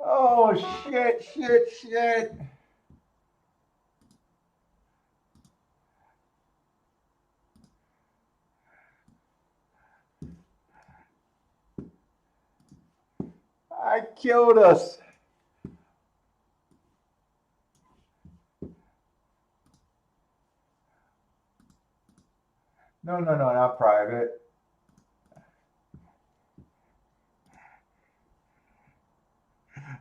Oh, shit, shit, shit. I killed us. No, no, no, not private.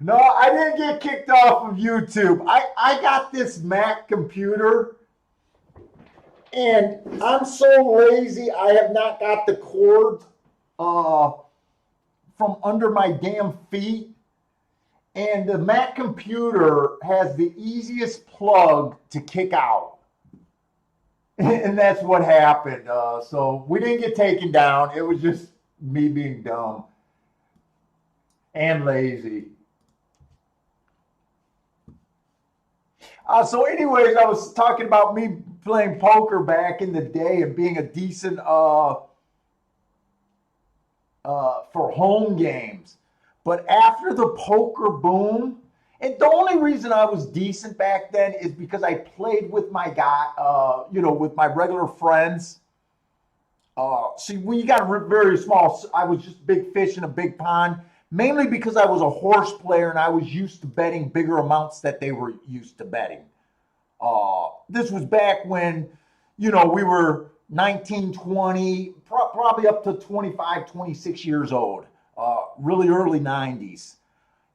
No, I didn't get kicked off of YouTube. I got this Mac computer and I'm so lazy I have not got the cord uh, from under my damn feet. And the Mac computer has the easiest plug to kick out. And that's what happened. So we didn't get taken down. It was just me being dumb and lazy. So, anyways, I was talking about me playing poker back in the day and being a decent for home games. But after the poker boom, and the only reason I was decent back then is because I played with my guy, with my regular friends. See, when you got very small, I was just big fish in a big pond, mainly because I was a horse player and I was used to betting bigger amounts that they were used to betting. This was back when, we were 19, 20, probably up to 25, 26 years old, really early 90s.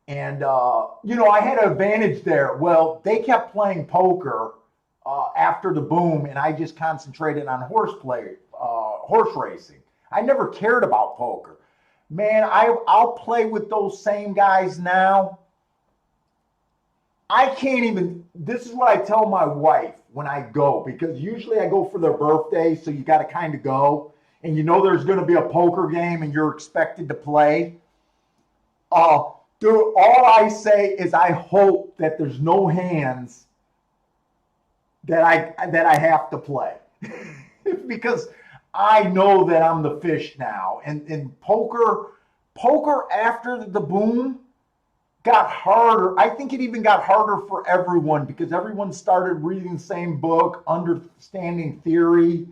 And, I had an advantage there. Well, they kept playing poker after the boom, and I just concentrated on horse racing. I never cared about poker. Man, I'll play with those same guys now. I can't even. This is what I tell my wife when I go because usually I go for their birthday, so you got to kind of go, and there's going to be a poker game, and you're expected to play. Dude, all I say is I hope that there's no hands that I have to play because I know that I'm the fish now, and poker after the boom got harder. I think it even got harder for everyone because everyone started reading the same book, understanding theory,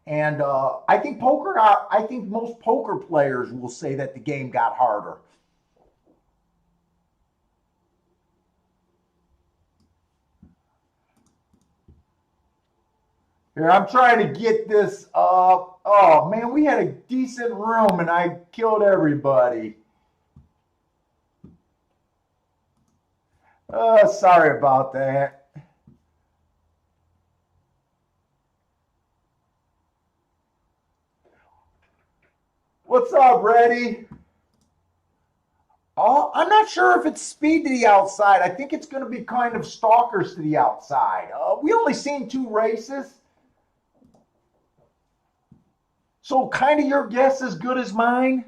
and I think most poker players will say that the game got harder. Here, I'm trying to get this up. Oh man, we had a decent room and I killed everybody. Sorry about that. What's up, Reddy? Oh, I'm not sure if it's speed to the outside. I think it's going to be kind of stalkers to the outside. We only seen two races, so kind of your guess as good as mine.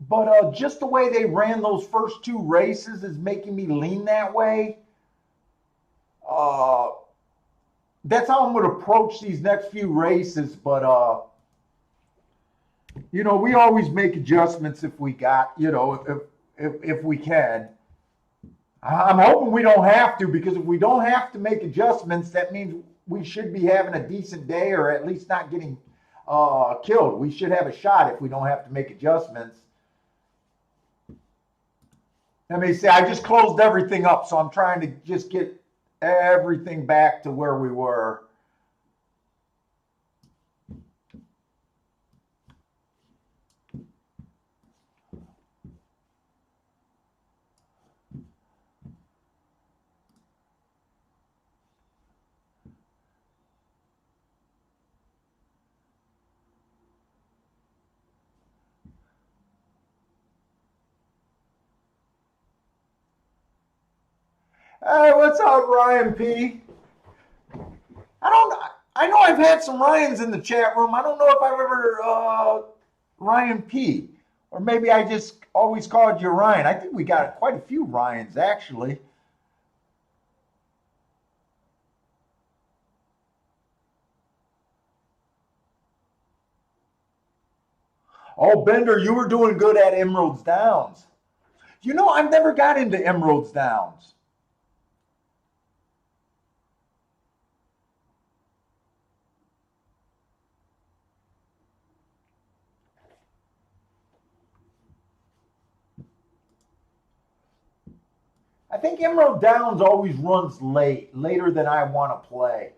But just the way they ran those first two races is making me lean that way. Uh, that's how I'm going to approach these next few races. But we always make adjustments if we got, if we can. I'm hoping we don't have to because if we don't have to make adjustments, that means we should be having a decent day or at least not getting killed. We should have a shot if we don't have to make adjustments. Let me see. I just closed everything up, so I'm trying to just get everything back to where we were. Hey, what's up, Ryan P? I don't. I know I've had some Ryans in the chat room. I don't know if I've ever Ryan P. Or maybe I just always called you Ryan. I think we got quite a few Ryans actually. Oh, Bender, you were doing good at Emerald's Downs. You know, I've never got into Emerald's Downs. I think Emerald Downs always runs late, later than I want to play.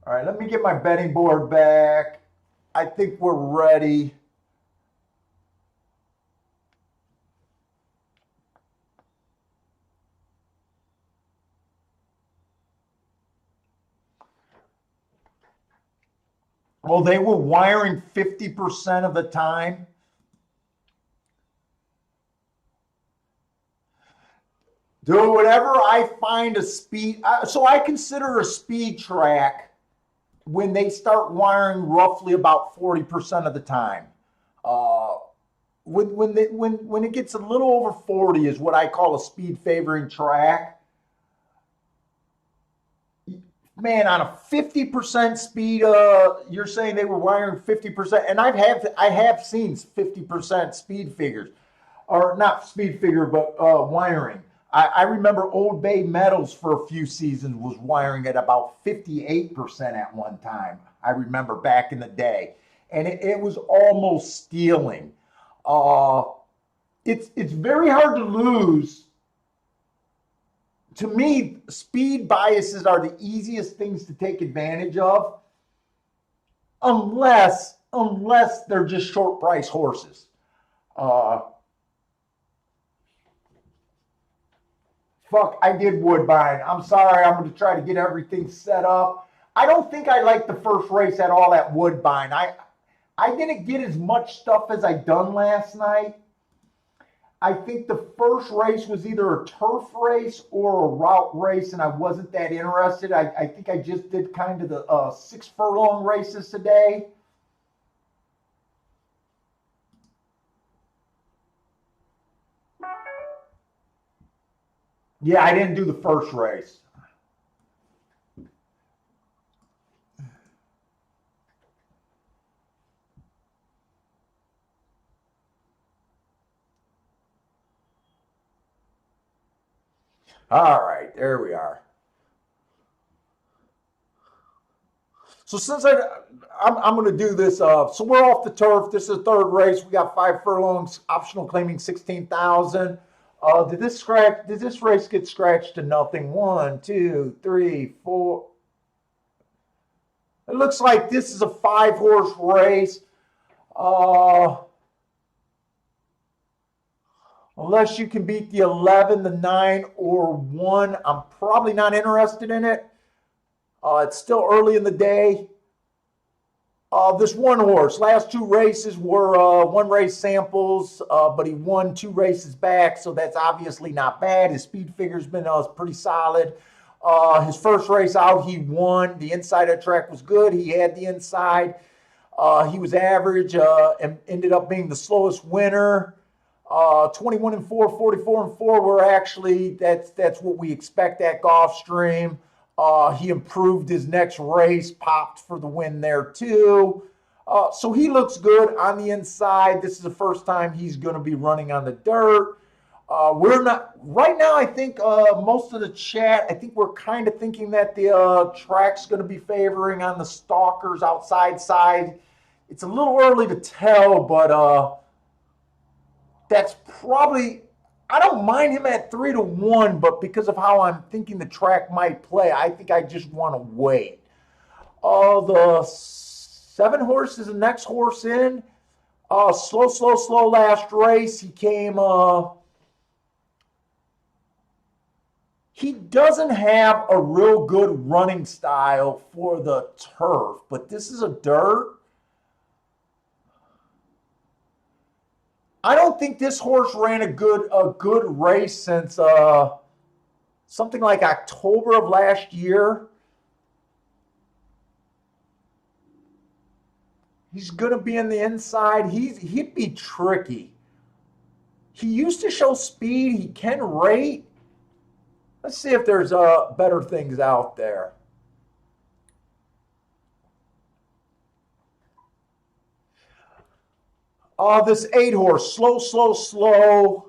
All right, let me get my betting board back. I think we're ready. Well, they were wiring 50% of the time. Dude, whenever I find a speed, so I consider a speed track when they start wiring roughly about 40% of the time. Uh, when it gets a little over 40 is what I call a speed favoring track. Man, on a 50% speed, you're saying they were wiring 50%, and I have seen 50% speed figures, or not speed figure, but wiring. I remember Old Bay Metals for a few seasons was wiring at about 58% at one time. I remember back in the day, and it was almost stealing. Uh, it's very hard to lose. To me, speed biases are the easiest things to take advantage of, unless they're just short price horses. Uh, Fuck, I did Woodbine. I'm sorry. I'm going to try to get everything set up. I don't think I liked the first race at all at Woodbine. I didn't get as much stuff as I done last night. I think the first race was either a turf race or a route race, and I wasn't that interested. I think I just did kind of the 6 furlong races today. Yeah, I didn't do the first race. All right, there we are. So since I'm going to do this, so we're off the turf. This is the third race. We got 5 furlongs, optional claiming 16,000. Did this scratch? Did this race get scratched to nothing? 1, 2, 3, 4. It looks like this is a 5-horse race. Uh, Unless you can beat the 11, the 9, or 1, I'm probably not interested in it. It's still early in the day. This one horse, last 2 races were 1 race samples, but he won 2 races back, so that's obviously not bad. His speed figure's been pretty solid. His first race out, he won. The inside of the track was good. He had the inside. He was average and ended up being the slowest winner. 21 and 4, 44 and 4 were actually, that's what we expect at Gulfstream. He improved his next race, popped for the win there too. So he looks good on the inside. This is the first time he's going to be running on the dirt. We're not right now. I think most of the chat, I think we're kind of thinking that the track's going to be favoring on the Stalkers outside side. It's a little early to tell, but that's probably, I don't mind him at 3-1, but because of how I'm thinking the track might play, I think I just want to wait. The 7 horse is the next horse in. Slow last race. He came, he doesn't have a real good running style for the turf, but this is a dirt. I don't think this horse ran a good race since something like October of last year. He's going to be in the inside. He'd be tricky. He used to show speed. He can rate. Let's see if there's better things out there. This 8-horse, slow, slow, slow.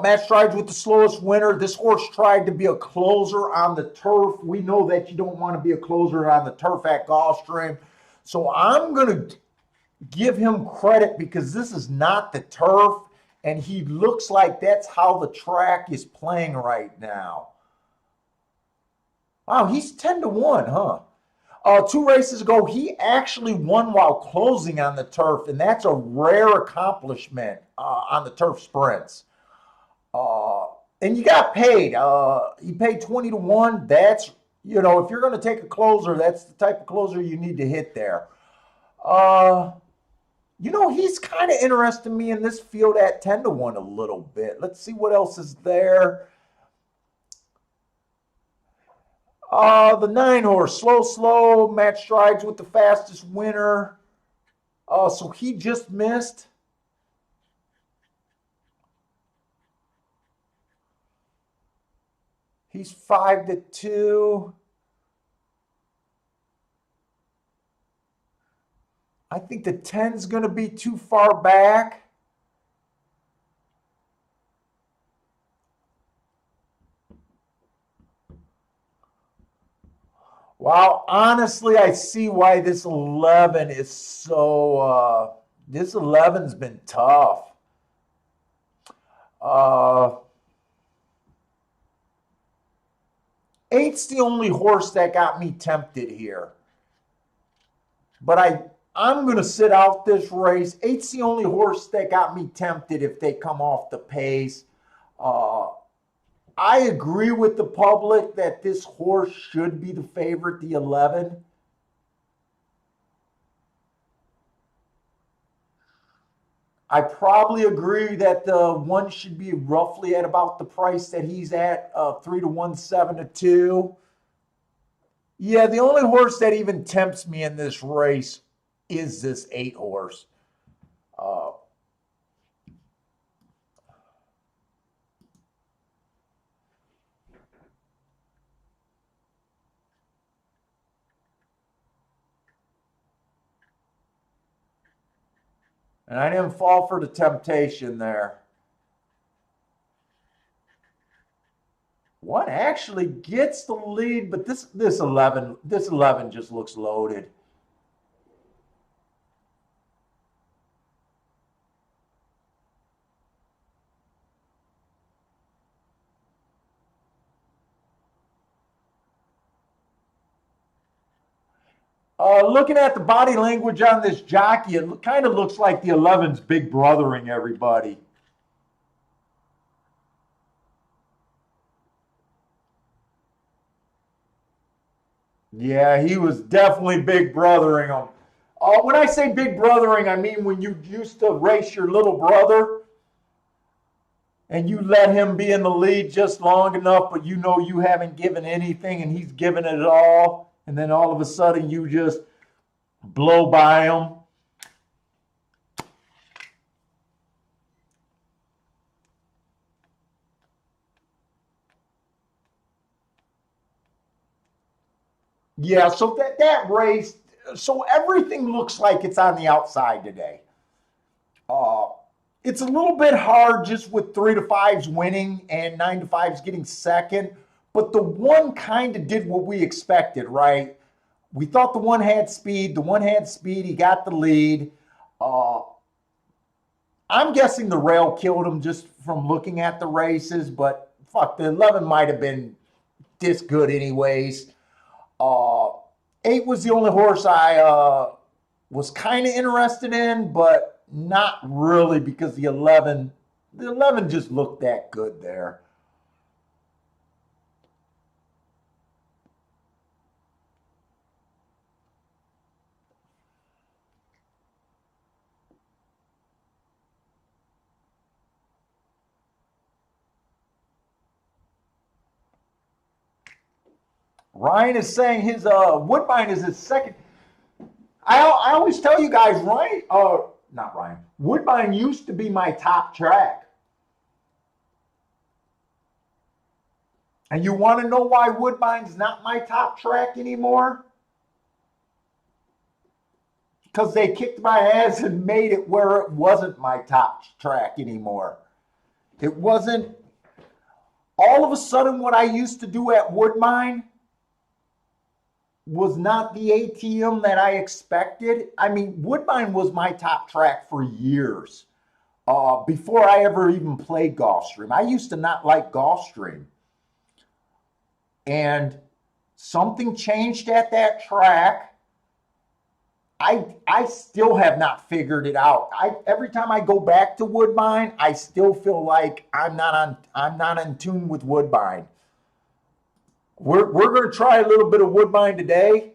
Matt Strides with the slowest winner. This horse tried to be a closer on the turf. We know that you don't want to be a closer on the turf at Gulfstream. So I'm going to give him credit because this is not the turf, and he looks like that's how the track is playing right now. Wow, he's 10-1, huh? 2 races ago, he actually won while closing on the turf, and that's a rare accomplishment on the turf sprints. And you got paid. He paid 20-1. That's, you know, if you're going to take a closer, that's the type of closer you need to hit there. You know, he's kind of interested me in this field at 10-1 a little bit. Let's see what else is there. The 9-horse, slow, slow. Matt Strides with the fastest winner. So he just missed. He's 5-2. I think the 10's going to be too far back. Wow, honestly, I see why this 11 is so, this 11's been tough. Eight's the only horse that got me tempted here. But I'm going to sit out this race. Eight's the only horse that got me tempted if they come off the pace. I agree with the public that this horse should be the favorite, the 11. I probably agree that the 1 should be roughly at about the price that he's at, 3-1, 7-2. Yeah, the only horse that even tempts me in this race is this 8-horse. And I didn't fall for the temptation there. 1 actually gets the lead, but this 11 just looks loaded. Looking at the body language on this jockey, it kind of looks like the 11's big brothering everybody. Yeah, he was definitely big brothering them. When I say big brothering, I mean when you used to race your little brother and you let him be in the lead just long enough, but you know you haven't given anything and he's given it all, and then all of a sudden you just blow by him. Yeah, so that race, so everything looks like it's on the outside today. Uh, it's a little bit hard just with 3-5s winning and 9-5s getting second, but the 1 kind of did what we expected, right? We thought the 1 had speed. The 1 had speed. He got the lead. Uh, I'm guessing the rail killed him just from looking at the races, but fuck, the 11 might have been this good anyways. 8 was the only horse I was kind of interested in, but not really because the 11 just looked that good there. Ryan is saying his Woodbine is his second. I always tell you guys, Ryan, not Ryan. Woodbine used to be my top track. And you want to know why Woodbine's not my top track anymore? because they kicked my ass and made it where it wasn't my top track anymore. It wasn't. All of a sudden, what I used to do at Woodbine was not the ATM that I expected. I mean, Woodbine was my top track for years. Before I ever even played Gulfstream. I used to not like Gulfstream. And something changed at that track. I still have not figured it out. Every time I go back to Woodbine, I still feel like I'm not in tune with Woodbine. We're going to try a little bit of Woodbine today.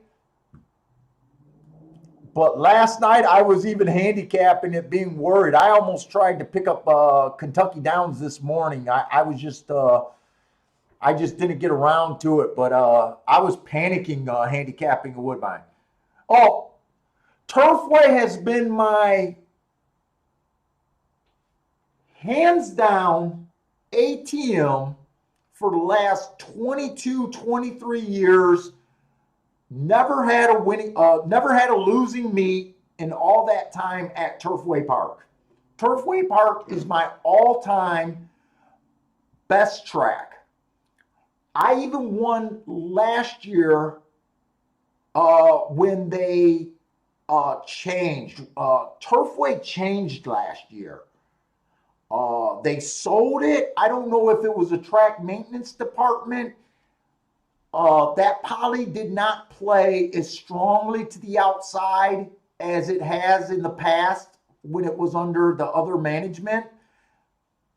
But last night I was even handicapping it, being worried. I almost tried to pick up Kentucky Downs this morning. I just didn't get around to it, but I was panicking handicapping a Woodbine. Oh, Turfway has been my hands down ATM for the last 22, 23 years. Never had a losing meet in all that time at Turfway Park. Turfway Park is my all-time best track. I even won last year when they changed. Turfway changed last year. They sold it. I don't know if it was a track maintenance department. That poly did not play as strongly to the outside as it has in the past when it was under the other management.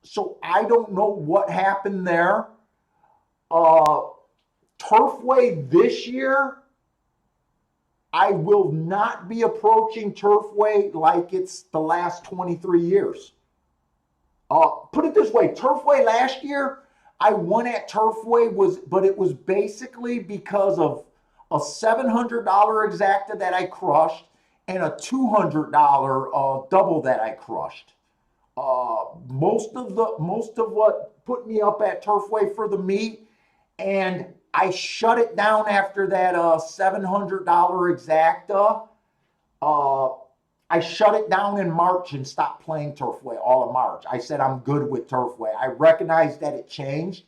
So I don't know what happened there. Turfway this year, I will not be approaching Turfway like it's the last 23 years. Put it this way, Turfway last year, I won at Turfway, but it was basically because of a $700 exacta that I crushed and a $200 double that I crushed. Most of what put me up at Turfway for the meet, and I shut it down after that $700 exacta. I shut it down in March and stopped playing Turfway all of March. I said I'm good with Turfway. I recognize that it changed.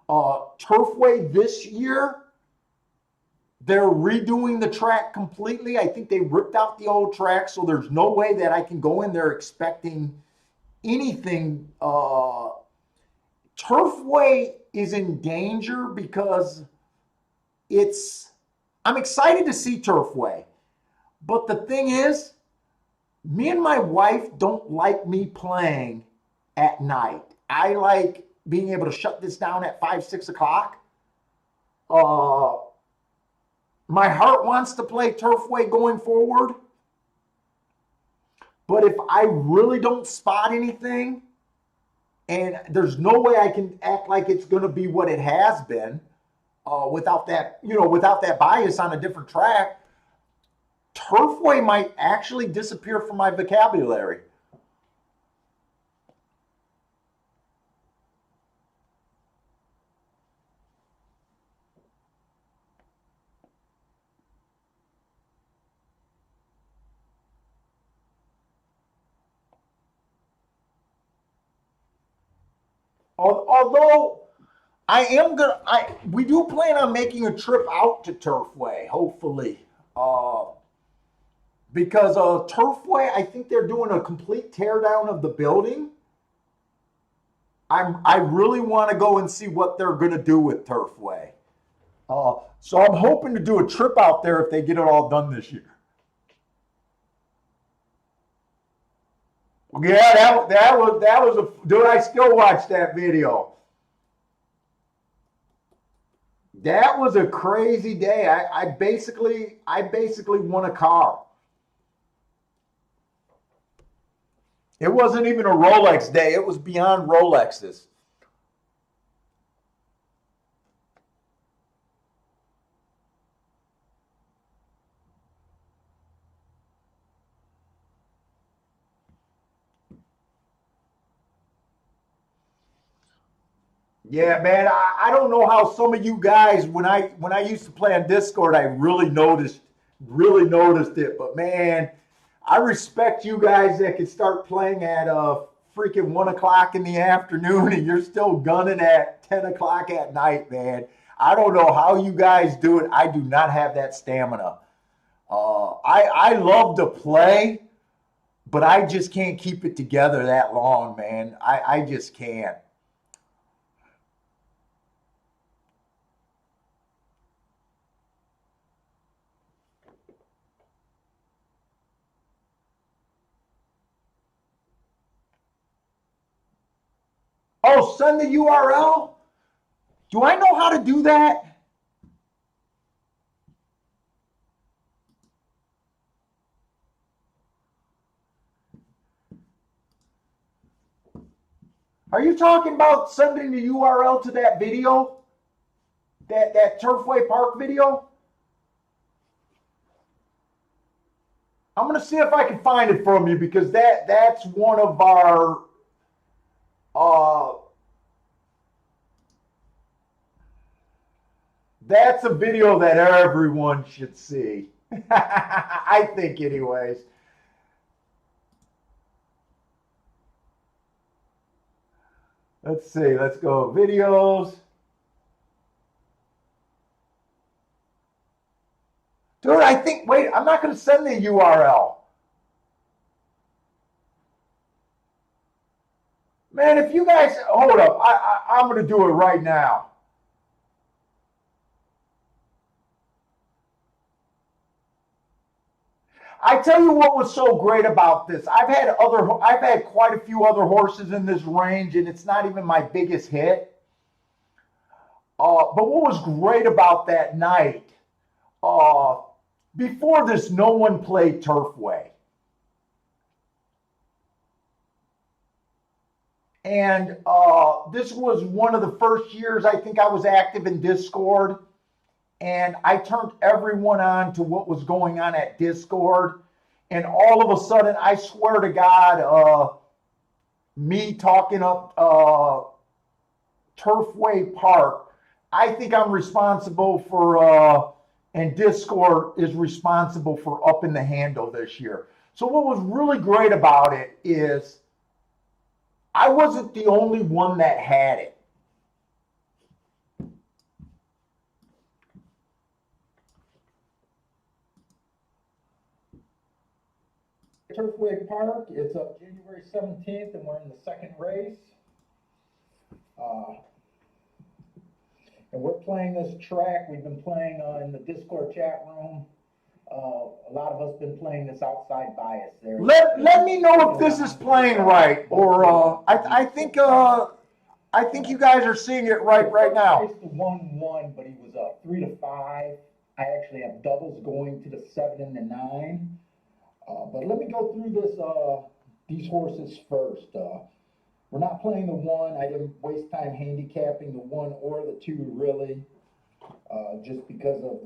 Turfway this year, they're redoing the track completely. I think they ripped out the old track, so there's no way that I can go in there expecting anything. Turfway is in danger because I'm excited to see Turfway. But the thing is, me and my wife don't like me playing at night. I like being able to shut this down at 5, 6 o'clock. My heart wants to play Turfway going forward. But if I really don't spot anything, and there's no way I can act like it's going to be what it has been without that bias on a different track, Turfway might actually disappear from my vocabulary. Although we do plan on making a trip out to Turfway, hopefully. Because Turfway, I think they're doing a complete teardown of the building. I really want to go and see what they're going to do with Turfway. So I'm hoping to do a trip out there if they get it all done this year. Yeah, that was a dude. I still watch that video. That was a crazy day. I basically won a car. It wasn't even a Rolex day. It was beyond Rolexes. Yeah, man. I don't know how some of you guys, when I used to play on Discord, I really noticed it. But man, I respect you guys that can start playing at freaking 1 o'clock in the afternoon and you're still gunning at 10 o'clock at night, man. I don't know how you guys do it. I do not have that stamina. I love to play, but I just can't keep it together that long, man. I just can't. Oh, send the URL? Do I know how to do that? Are you talking about sending the URL to that video? That Turfway Park video? I'm gonna see if I can find it from you because that's one of our that's a video that everyone should see. I think anyways. Let's see, let's go videos. Dude, I think, wait, I'm not going to send the URL. Man, if you guys, hold up, I'm going to do it right now. I tell you what was so great about this. I've had quite a few other horses in this range, and it's not even my biggest hit. But what was great about that night, before this, no one played Turfway. And this was one of the first years I think I was active in Discord. And I turned everyone on to what was going on at Discord. And all of a sudden, I swear to God, me talking up Turfway Park, I think I'm responsible for, and Discord is responsible for upping the handle this year. So what was really great about it is I wasn't the only one that had it. Turfway Park, it's up January 17th, and we're in the second race. And we're playing this track. We've been playing in the Discord chat room. A lot of us been playing this outside bias there. Let me know if this is playing right, or I think you guys are seeing it right now. Race the 1-1, but he was 3-5. I actually have doubles going to the 7 and the 9. But let me go through these horses first. We're not playing the 1. I didn't waste time handicapping the 1 or the 2 really, just because of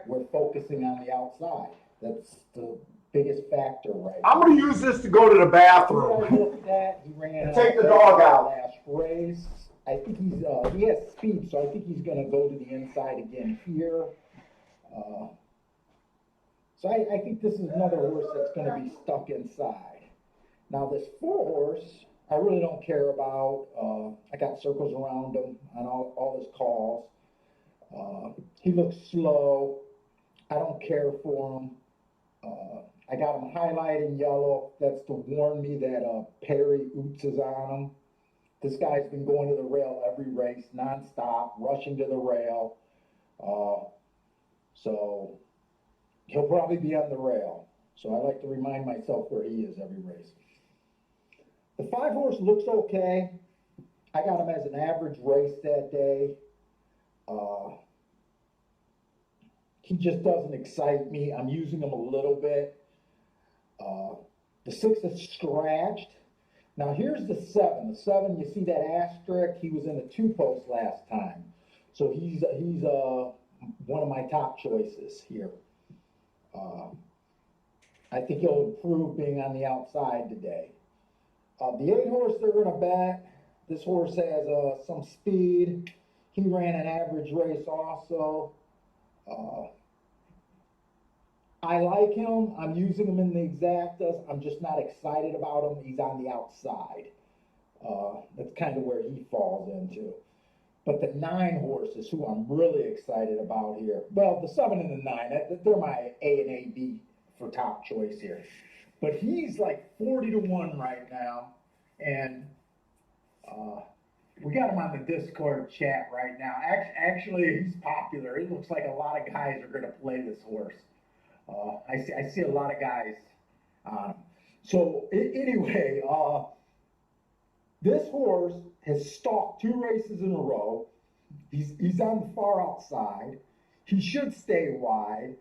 we're focusing on the outside. That's the biggest factor right now. I'm going to use this to go to the bathroom. Look at that. He ran take the dog out. Last race. I think he has speed, so I think he's going to go to the inside again here. So I think this is another horse that's going to be stuck inside. Now this 4 horse, I really don't care about. I got circles around him on all his calls. He looks slow. I don't care for him. I got him highlighted in yellow. That's to warn me that Perry Oots is on him. This guy's been going to the rail every race, nonstop, rushing to the rail. So he'll probably be on the rail. So I like to remind myself where he is every race. The 5 horse looks okay. I got him as an average race that day. He just doesn't excite me. I'm using him a little bit. The 6 is scratched. Now here's the 7. The 7, you see that asterisk? He was in a 2-post last time. So he's one of my top choices here. I think he'll improve being on the outside today. The 8 horse they're going to bet. This horse has some speed. He ran an average race also. I like him. I'm using him in the exactas. I'm just not excited about him. He's on the outside. That's kind of where he falls into. But the 9 horse is who I'm really excited about here. Well, the 7 and the 9, they're my A and A B for top choice here. But he's like 40 to 1 right now. And we got him on the Discord chat right now. Actually, he's popular. It looks like a lot of guys are going to play this horse. I see a lot of guys on him. So anyway, this horse has stalked 2 races in a row. He's on the far outside. He should stay wide.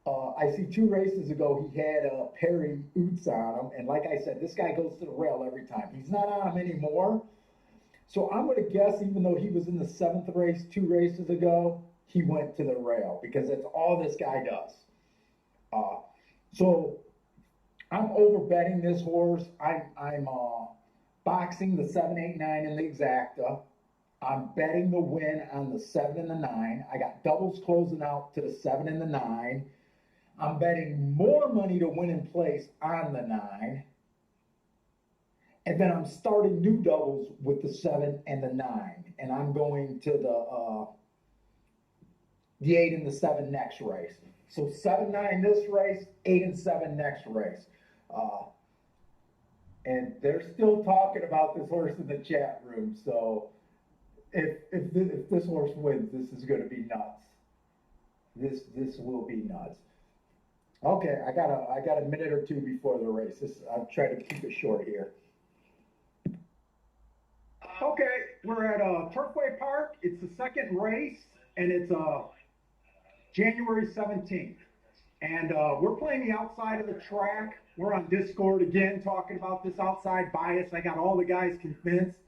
I see 2 races ago he had Perry Oots on him, and like I said, this guy goes to the rail every time. He's not on him anymore. So I'm going to guess, even though he was in the 7th race 2 races ago, he went to the rail because that's all this guy does. So I'm over betting this horse. I'm boxing the 7, 8, 9 in the exacta. I'm betting the win on the 7 and the 9. I got doubles closing out to the 7 and the 9. I'm betting more money to win in place on the 9. And then I'm starting new doubles with the 7 and the 9. And I'm going to the 8 and the 7 next race. So 7, 9 this race, 8 and 7 next race. And they're still talking about this horse in the chat room. So if this horse wins, this is going to be nuts. This will be nuts. Okay, I got a minute or 2 before the race. I'm trying to keep it short here. Okay, we're at Turfway Park. It's the 2nd race, and it's January 17th. And we're playing the outside of the track. We're on Discord again talking about this outside bias. I got all the guys convinced.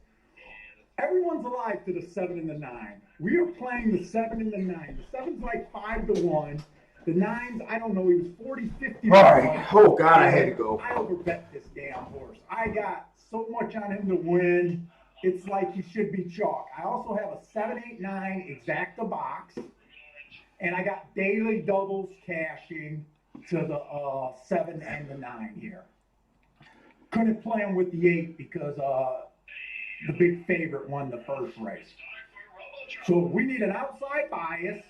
Everyone's alive to the 7 and the 9. We are playing the 7 and the 9. The 7's like 5 to 1. The 9's, I don't know, he was 40, 50 to 1. All right. Oh, God, I had to go. I overbet this damn horse. I got so much on him to win. It's like he should be chalk. I also have a 7, 8, 9 exacta box. And I got daily doubles cashing to the 7 and the 9 here. Couldn't play him with the 8 because the big favorite won the first race. So we need an outside bias.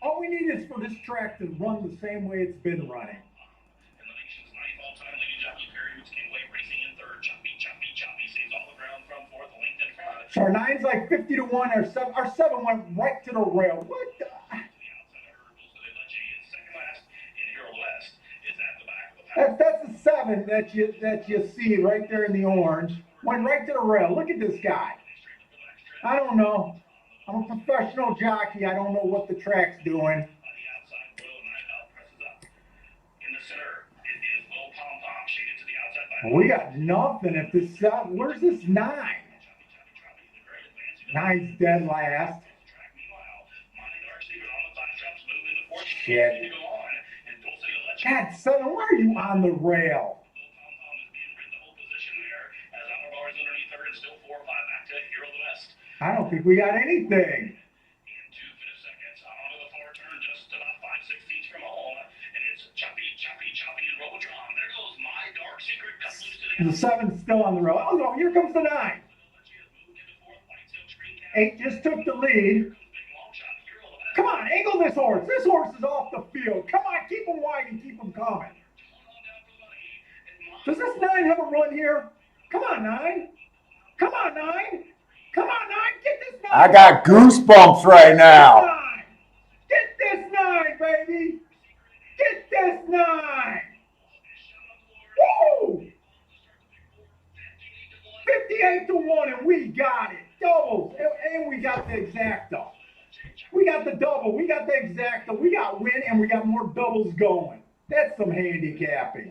All we need is for this track to run the same way it's been running. So our 9's like 50 to 1. Our 7 went right to the rail. What the? That's the 7 that you see right there in the orange. Went right to the rail. Look at this guy. I don't know. I'm a professional jockey. I don't know what the track's doing. We got nothing if this 7. Where's this 9? 9's dead last. Shit. God, 7, why are you on the rail? I don't think we got anything. The 7's still on the rail. Oh, no, here comes the 9. 8 just took the lead. Come on, angle this horse. This horse is off the field. Come on, keep him wide and keep him coming. Does this 9 have a run here? Come on, 9. Come on, 9. Come on, 9. Get this 9. I got goosebumps right now. Get this 9, baby. Get this 9. Woo! 58 to 1, and we got it. Doubles, and we got the exacta. We got the double, we got the exacta, we got win, and we got more doubles going. That's some handicapping.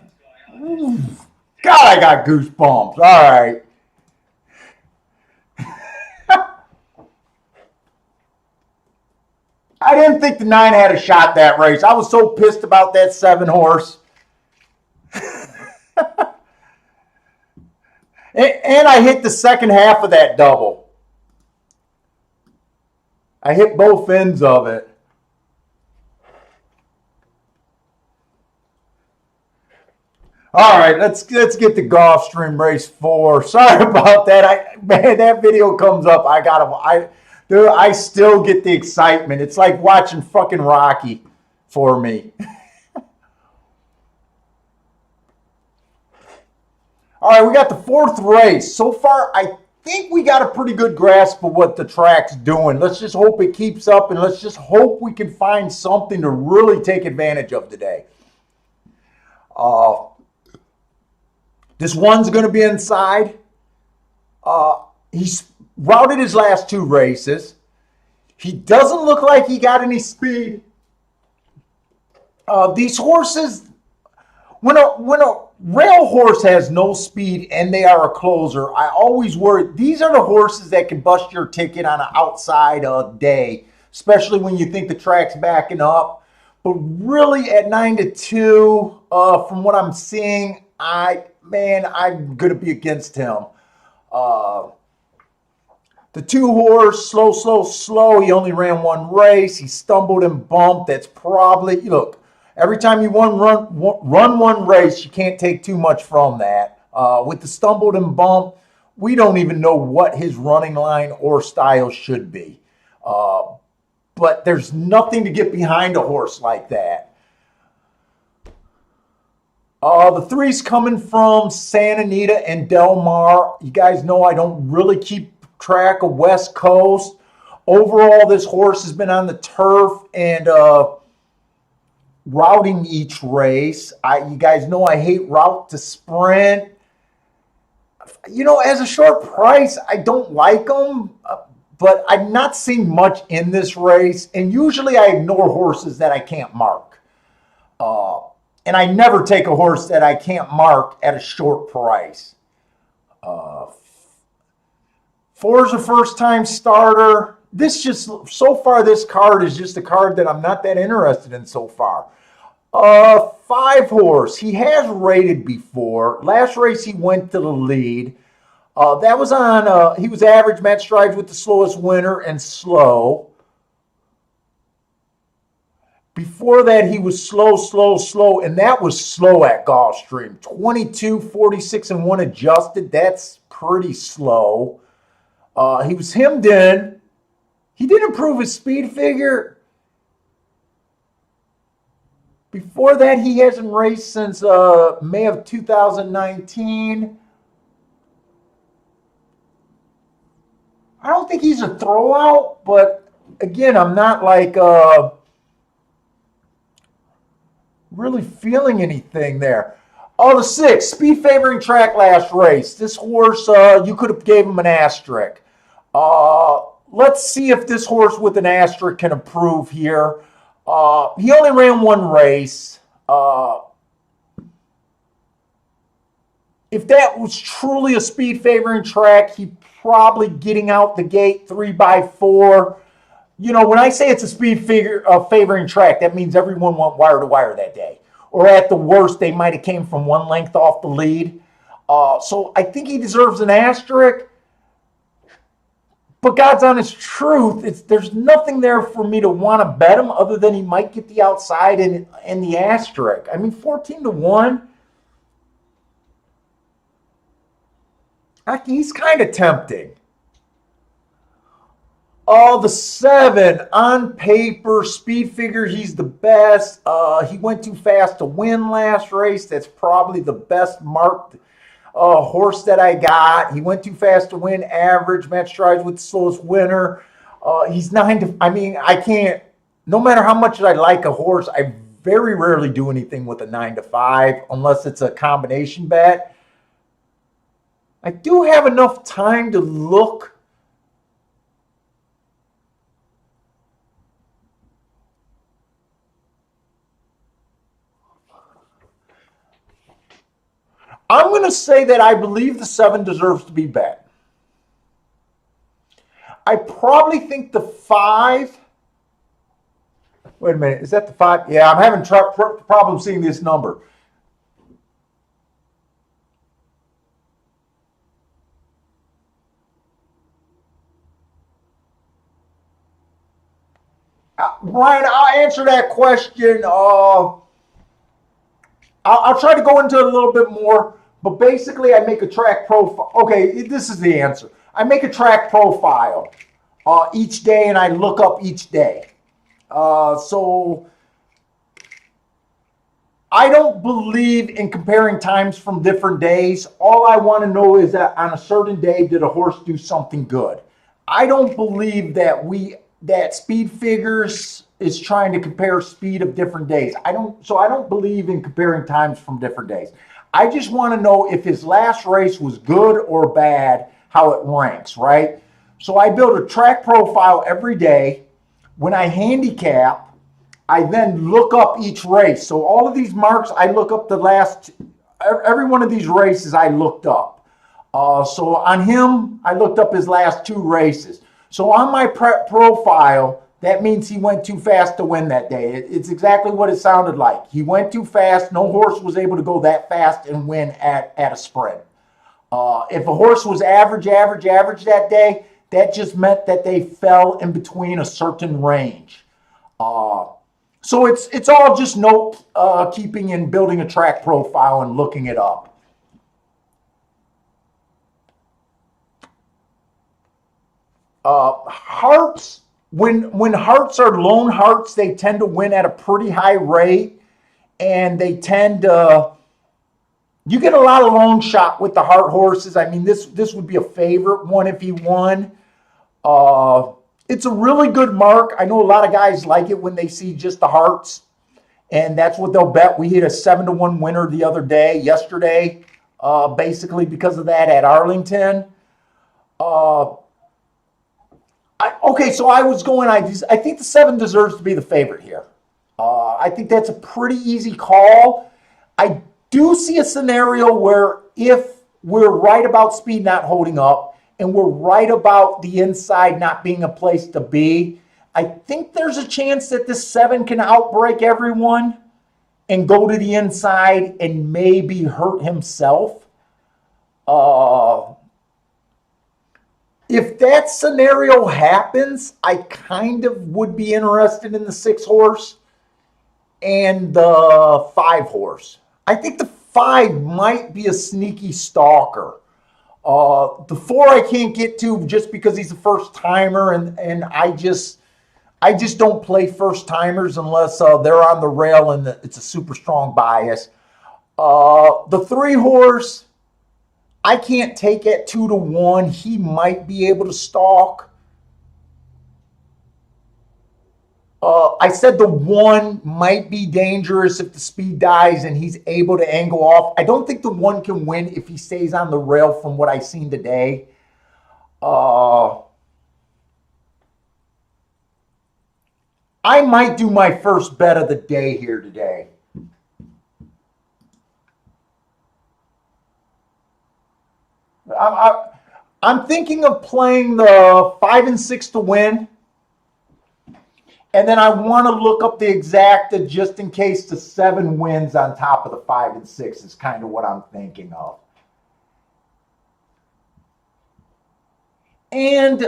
God, I got goosebumps. All right. I didn't think the 9 had a shot that race. I was so pissed about that 7 horse. And I hit the second half of that double. I hit both ends of it. All right, let's get to Gulfstream Race 4. Sorry about that. Man, that video comes up. Dude, I still get the excitement. It's like watching fucking Rocky for me. All right, we got the fourth race. So far, I think we got a pretty good grasp of what the track's doing. Let's just hope it keeps up, and let's just hope we can find something to really take advantage of today. Uh, this one's going to be inside. He's routed his last two races. He doesn't look like he got any speed. These horses, when a rail horse has no speed and they are a closer, I always worry. These are the horses that can bust your ticket on an outside day, especially when you think the track's backing up. But really, at 9-2, from what I'm seeing, I'm gonna be against him. The two horse, slow. He only ran one race. He stumbled and bumped. That's probably, look, every time you run one race, you can't take too much from that. With the stumbled and bump, we don't even know what his running line or style should be. But there's nothing to get behind a horse like that. The three's coming from Santa Anita and Del Mar. You guys know I don't really keep track of West Coast. Overall, this horse has been on the turf and routing each race. You guys know I hate route to sprint. As a short price, I don't like them, but I'm not seeing much in this race. And usually I ignore horses that I can't mark. And I never take a horse that I can't mark at a short price. 4 is a first-time starter. So far, this card is just a card that I'm not that interested in so far. 5 horse. He has rated before. Last race, he went to the lead. That was on, he was average, Matt Strides with the slowest winner and slow. Before that, he was slow, and that was slow at Gulfstream. 22, 46, and 1 adjusted. That's pretty slow. He was hemmed in. He did improve his speed figure. Before that, he hasn't raced since May of 2019. I don't think he's a throwout, but again, I'm not like really feeling anything there. The 6, speed favoring track last race. This horse, you could have gave him an asterisk. Let's see if this horse with an asterisk can improve here. He only ran one race. If that was truly a speed favoring track, he probably getting out the gate 3x4. When I say it's a speed favoring track, that means everyone went wire to wire that day. Or at the worst, they might have came from one length off the lead. So I think he deserves an asterisk. But God's honest truth, there's nothing there for me to want to bet him other than he might get the outside and the asterisk. I mean, 14-1. He's kind of tempting. The 7, on paper, speed figure, he's the best. He went too fast to win last race. That's probably the best marked horse that I got. He went too fast to win, average. Matt Strides with the slowest winner. He's 9 I can't, no matter how much I like a horse, I very rarely do anything with a 9-5 unless it's a combination bet. I do have enough time to look. I'm going to say that I believe the 7 deserves to be bet. I probably think the 5. Wait a minute. Is that the 5? Yeah, I'm having problem seeing this number. Ryan, I'll answer that question. I'll try to go into it a little bit more, but basically, I make a track profile. Okay, this is the answer. I make a track profile each day, and I look up each day. So I don't believe in comparing times from different days. All I want to know is that on a certain day, did a horse do something good? I don't believe that Speed Figures is trying to compare speed of different days. I don't believe in comparing times from different days. I just want to know if his last race was good or bad, how it ranks, right? So I build a track profile every day. When I handicap, I then look up each race. So all of these marks, I look up the last, every one of these races I looked up. So on him, I looked up his last two races. So on my profile, that means he went too fast to win that day. It's exactly what it sounded like. He went too fast. No horse was able to go that fast and win at a sprint. If a horse was average that day, that just meant that they fell in between a certain range. So it's all just note keeping and building a track profile and looking it up. Hearts, when hearts are lone hearts, they tend to win at a pretty high rate, and they tend to. You get a lot of long shot with the heart horses. I mean, this would be a favorite one if he won. It's a really good mark. I know a lot of guys like it when they see just the hearts, and that's what they'll bet. We hit a 7-1 winner the other day, yesterday, basically because of that at Arlington. Okay, so I was going. I think the 7 deserves to be the favorite here. I think that's a pretty easy call. I do see a scenario where if we're right about speed not holding up and we're right about the inside not being a place to be, I think there's a chance that this 7 can outbreak everyone and go to the inside and maybe hurt himself. If that scenario happens, I kind of would be interested in the 6 horse and the 5 horse. I think the 5 might be a sneaky stalker. The 4 I can't get to just because he's a first timer, and I just don't play first timers unless they're on the rail and it's a super strong bias. The 3 horse, I can't take at 2-1. He might be able to stalk. I said the 1 might be dangerous if the speed dies and he's able to angle off. I don't think the 1 can win if he stays on the rail from what I've seen today. I might do my first bet of the day here today. I'm thinking of playing the 5 and 6 to win. And then I want to look up the exacta just in case the 7 wins on top of the 5 and 6 is kind of what I'm thinking of. And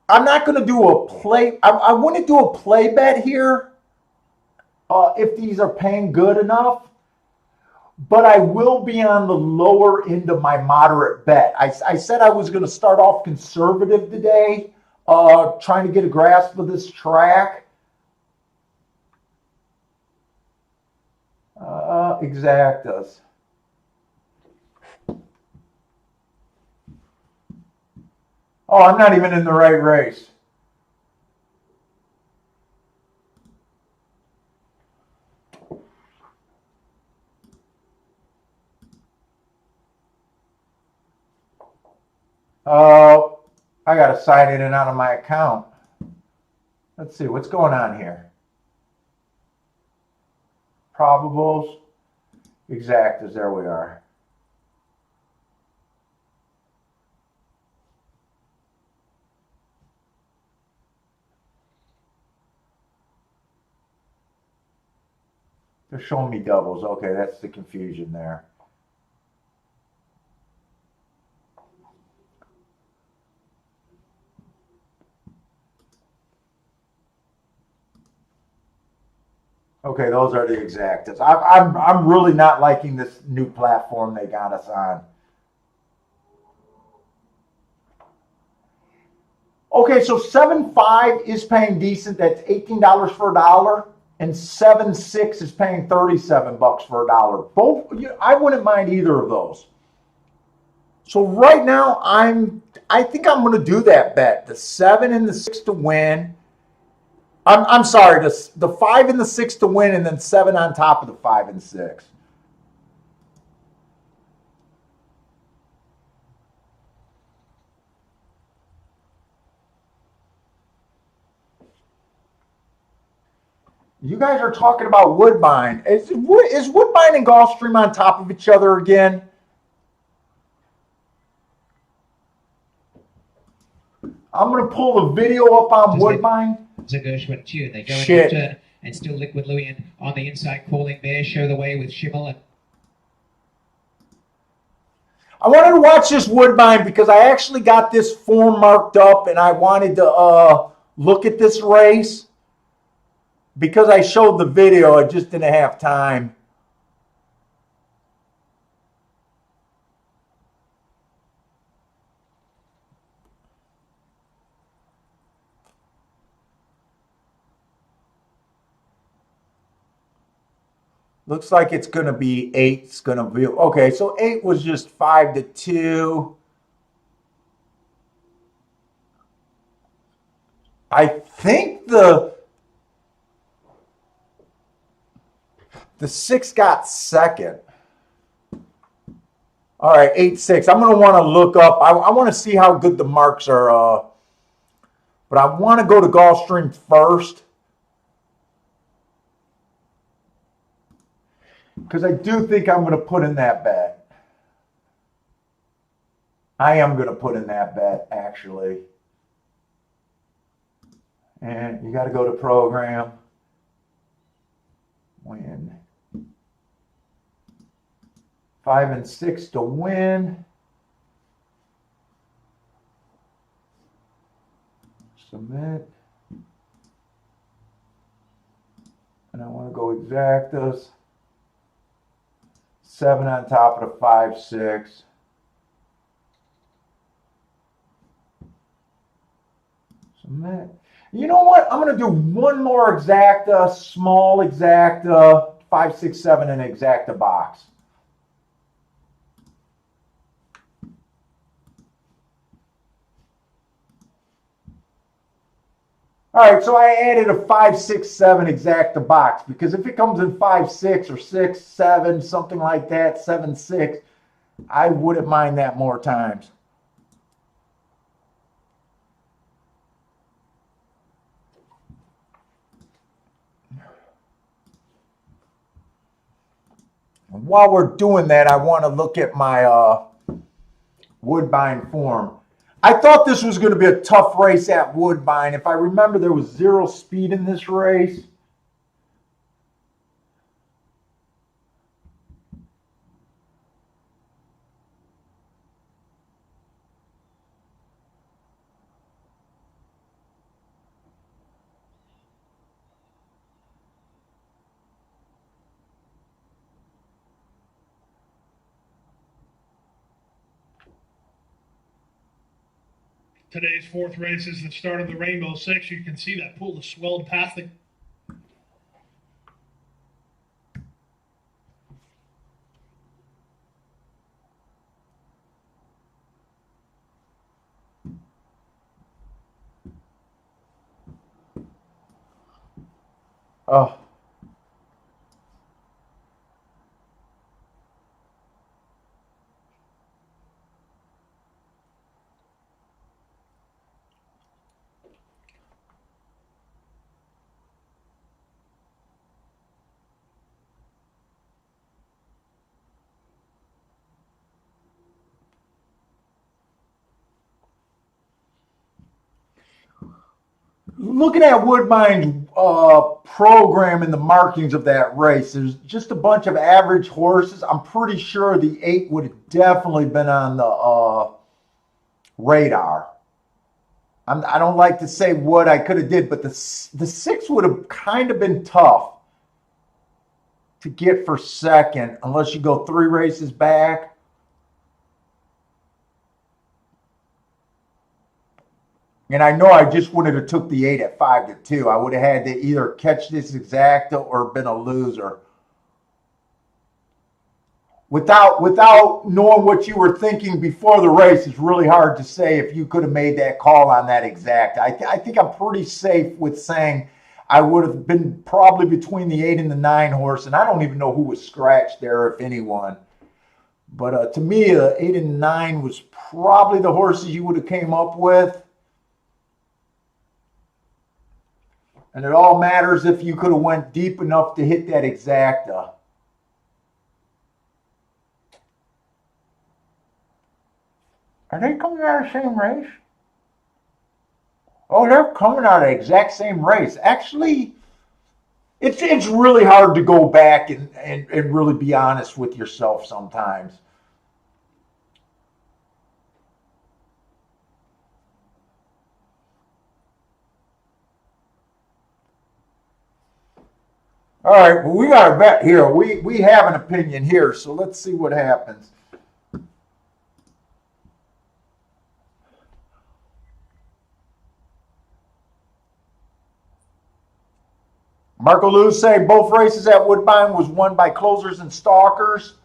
I'm not going to do a play. I want to do a play bet here if these are paying good enough. But I will be on the lower end of my moderate bet. I said I was going to start off conservative today. Trying to get a grasp of this track. Exactas. Oh, I'm not even in the right race. I got to sign in and out of my account. Let's see, what's going on here? Probables, exactas, there we are. They're showing me doubles. Okay, that's the confusion there. Okay, those are the exactas. I'm really not liking this new platform they got us on. Okay, so 7.5 is paying decent. That's $18 for a dollar, and 7.6 is paying $37 for a dollar. Both, I wouldn't mind either of those. So right now, I think I'm going to do that bet. The 7 and the 6 to win. I'm sorry, the 5 and the 6 to win, and then 7 on top of the 5 and 6. You guys are talking about Woodbine. Is Woodbine and Gulfstream on top of each other again? I'm going to pull the video up on Woodbine. Gershwin tune. They go into turn and still Liquid Louis on the inside calling there. Show the way with Schimmel. And I wanted to watch this Woodbine because I actually got this form marked up and I wanted to look at this race. Because I showed the video, I just didn't have time. Looks like it's going to be 8. It's going to be okay. So 8 was just 5 to 2. I think the 6 got second. All right, 8-6. I'm going to want to look up. I want to see how good the marks are. But I want to go to Gulfstream first. Because I do think I'm going to put in that bet. I am going to put in that bet, actually. And you got to go to program. Win. 5 and 6 to win. Submit. And I want to go exactas. 7 on top of the 5, 6. Submit. You know what? I'm going to do one more exacta, small exacta, 5, 6, 7, and exacta box. All right, so I added a 5, 6, 7 exacta box because if it comes in 5, 6 or 6, 7, something like that, 7, 6, I wouldn't mind that more times. And while we're doing that, I want to look at my Woodbine form. I thought this was going to be a tough race at Woodbine. If I remember, there was 0 speed in this race. Today's 4th race is the start of the Rainbow Six. You can see that pool has swelled past the Oh. Looking at Woodbine's program and the markings of that race, there's just a bunch of average horses. I'm pretty sure the 8 would have definitely been on the radar. I don't like to say what I could have did, but the 6 would have kind of been tough. to get for second unless you go 3 races back. And I know I just wouldn't have took the 8 at 5-2. I would have had to either catch this exacta or been a loser. Without knowing what you were thinking before the race, it's really hard to say if you could have made that call on that exacta. I think I'm pretty safe with saying I would have been probably between the 8 and the 9 horse, and I don't even know who was scratched there, if anyone. But to me, 8 and 9 was probably the horses you would have came up with. And it all matters if you could have went deep enough to hit that exacta. Are they coming out of the same race? Oh, they're coming out of the exact same race. Actually, it's really hard to go back and really be honest with yourself sometimes. All right, well, we got a bet here. We have an opinion here, so let's see what happens. Marco Lewis say both races at Woodbine was won by closers and stalkers.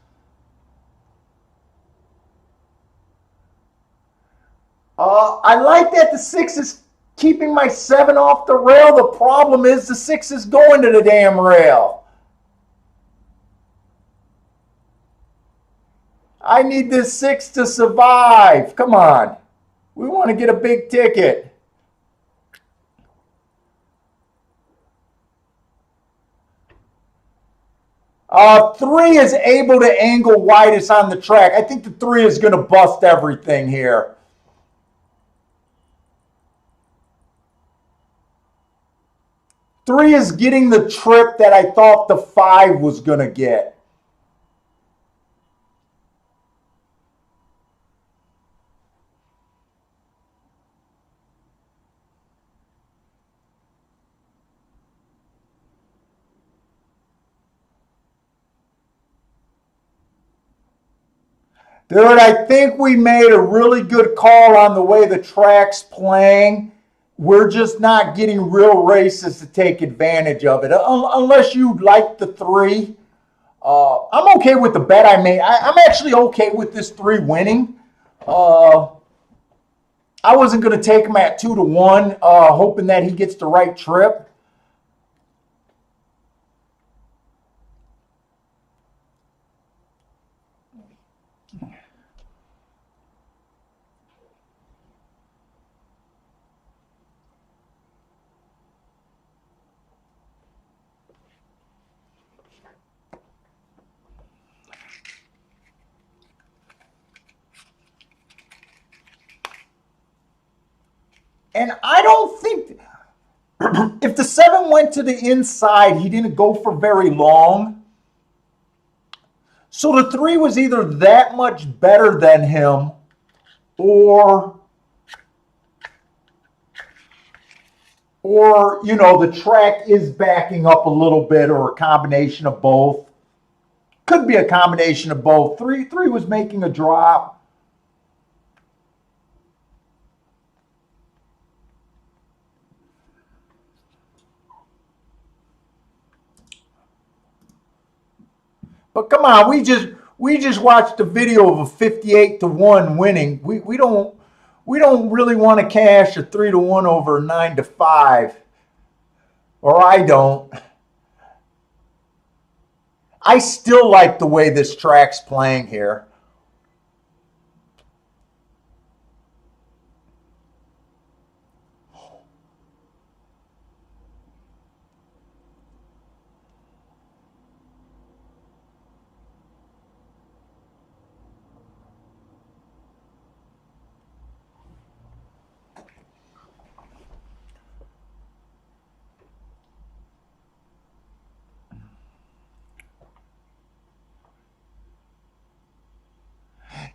I like that the 6 is keeping my 7 off the rail. The problem is the 6 is going to the damn rail. I need this 6 to survive. Come on. We want to get a big ticket. Three is able to angle widest on the track. I think the 3 is going to bust everything here. Three is getting the trip that I thought the 5 was going to get. Dude, I think we made a really good call on the way the track's playing. We're just not getting real races to take advantage of it. Unless you like the 3. I'm okay with the bet I made. I'm actually okay with this 3 winning. I wasn't going to take him at 2-1, hoping that he gets the right trip. And I don't think if the 7 went to the inside, he didn't go for very long. So the 3 was either that much better than him or you know, the track is backing up a little bit, or a combination of both. Could be a combination of both. Three was making a drop. But come on, we just watched a video of a 58-1 winning. We don't really want to cash a 3-1 over a 9-5, or I don't. I still like the way this track's playing here.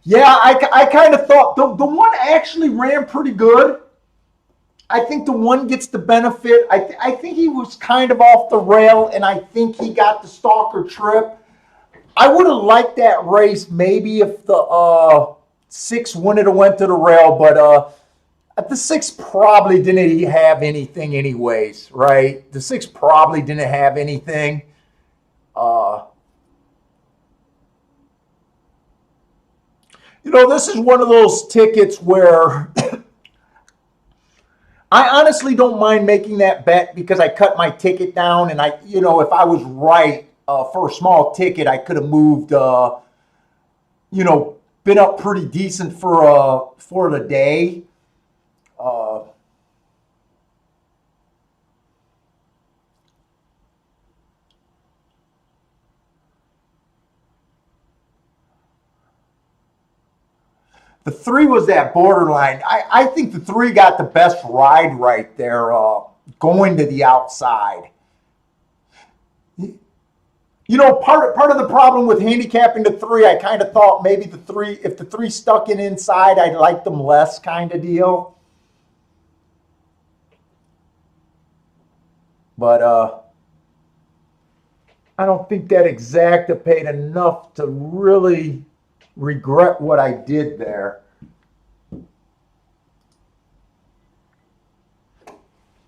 Yeah, I kind of thought the 1 actually ran pretty good. I think the one gets the benefit. I think he was kind of off the rail, and I think he got the stalker trip. I would have liked that race maybe if the 6 wouldn't have went to the rail, but the 6 probably didn't have anything anyways, right? The 6 probably didn't have anything. This is one of those tickets where I honestly don't mind making that bet because I cut my ticket down, and if I was right for a small ticket, I could have moved, been up pretty decent for the day. The 3 was that borderline. I think the 3 got the best ride right there, going to the outside. Part of the problem with handicapping the 3, I kind of thought maybe if the 3 stuck in inside, I'd like them less kind of deal. But I don't think that exacta paid enough to really regret what I did there.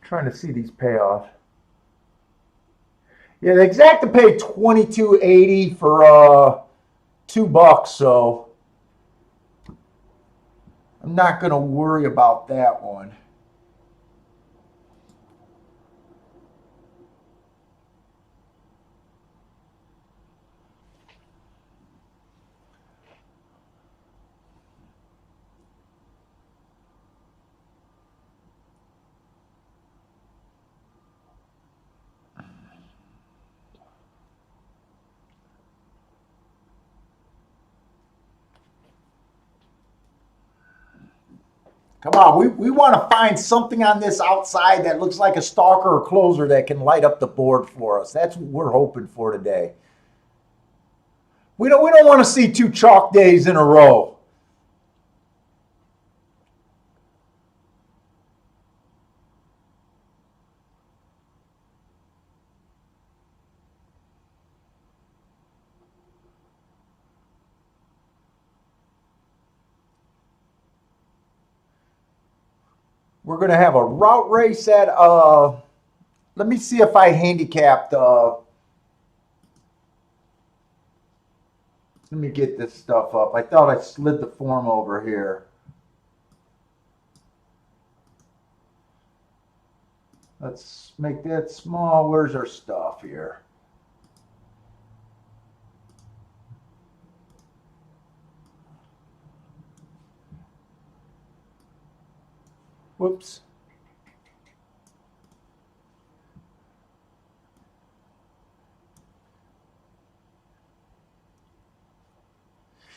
Trying to see these payoffs. Yeah, the exacta paid $22.80 for $2, so I'm not going to worry about that one. Come on, we want to find something on this outside that looks like a stalker or closer that can light up the board for us. That's what we're hoping for today. We don't want to see 2 chalk days in a row. We're going to have a route race at, let me see if I handicapped, let me get this stuff up. I thought I slid the form over here. Let's make that small. Where's our stuff here? Whoops.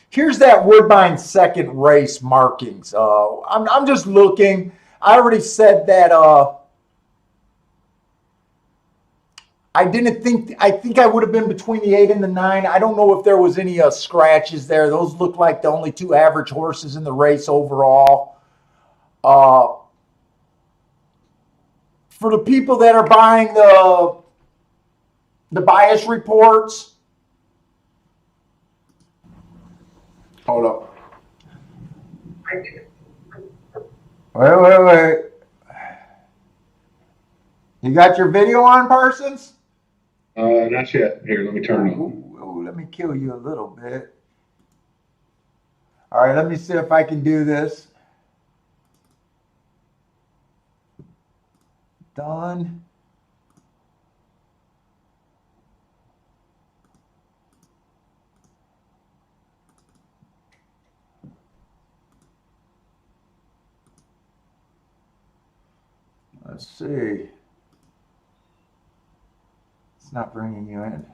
Here's that Woodbine second race markings. I'm just looking. I already said that I think I would have been between the 8 and the 9. I don't know if there was any scratches there. Those look like the only 2 average horses in the race overall. For the people that are buying the bias reports, hold up. Wait. You got your video on, Parsons? Not yet. Here, let me turn it on. Ooh, let me kill you a little bit. All right, let me see if I can do this. Done. Let's see. It's not bringing you in.